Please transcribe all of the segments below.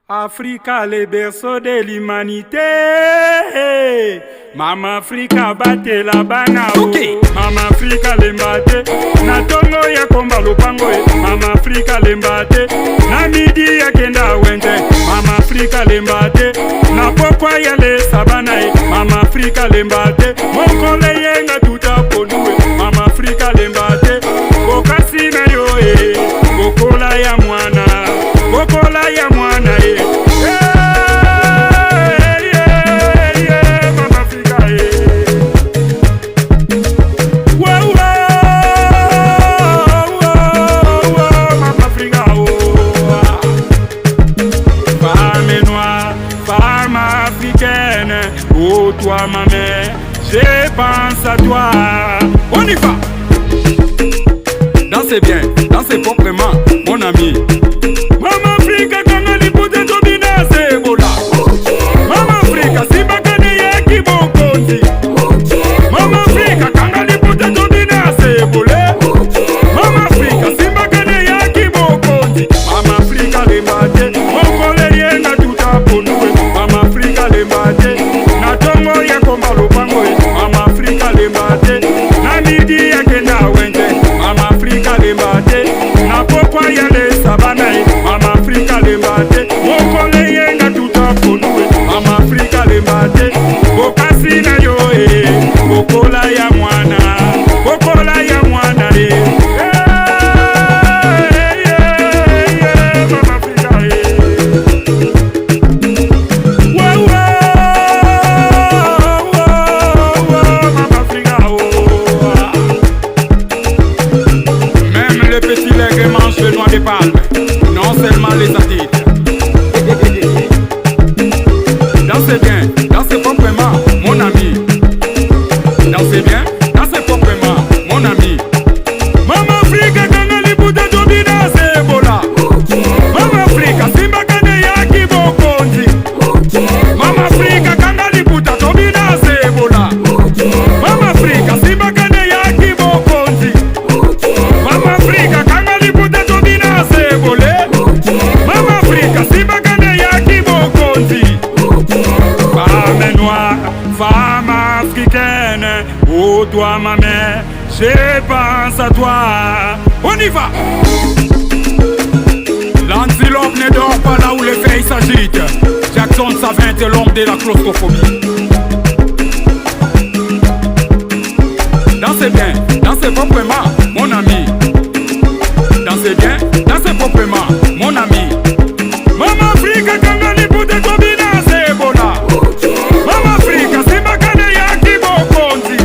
Africa, le berceau de l'humanité. Mama Africa bate la bana o. Mama Africa lembate na tongo ya komba lupango. Mama Africa lembate na midi ya kenda wente. Mama Africa lembate na pokwa ya le sabana. Mama Africa lembate mokole yenga tuta ponue. Mama Africa lembate bokasi na yo bokola ya mwana, bokola ya mwana Mama Africa Mama Africa Femme noire, femme africaine, oh toi ma mère, je pense à toi. On y va. Dansez bien, dansez proprement, mon ami. Mama Africa kanga lipute tobina sebola. Mama Africa simbakane ya kibokonzi. Mama Africa kanga lipute tobina sebola. Mama Africa simbakane ya kibokonzi. Mama Africa lembate mokole yenga tutaponue. Mama Africa lembate na tongo ya komba lupango. Mama Africa lembate na midi ya kenda wente. Mama Africa lembate na pokwa ya le sabana. Mama Africa lembate mokole yenga tutaponue. Mama Africa lembate bokasi na yo bokola ya mwana, bokola ya mwana Mama Africa Mama Africa Même le petit lègue mange le noix de palme, non seulement les artistes. Dansez bien, dansez proprement, mon ami. Dansez bien, dansez proprement, mon ami. Mama Africa kanga lipute tobina sebola. Mama Africa simbakane ya kibokonzi. Mama Africa kanga lipute tobina sebola. Mama Africa simbakane ya kibokonzi. Mama Africa kanga lipute tobina sebole. Mama Africa simbakane ya kibokonzi. Femme noire, femme africaine, oh toi ma mère, je pense à toi. On y va. L'antilope ne dort pas là où les feuilles s'agitent. Jackson Savin est l'homme de la claustrophobie. Dansez bien, dansez proprement, mon ami. Dansez bien, dansez proprement, mon ami. Mama Africa kanga lipute tobina sebola. Mama Africa simbakane ya kibokonzi.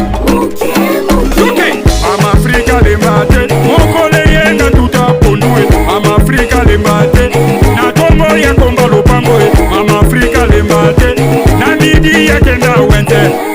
Mama Africa lembate mokole yenga tutaponue. Mama Africa lembate na tongo ya komba lupango. Mama Africa lembate na midi ya kenda wente.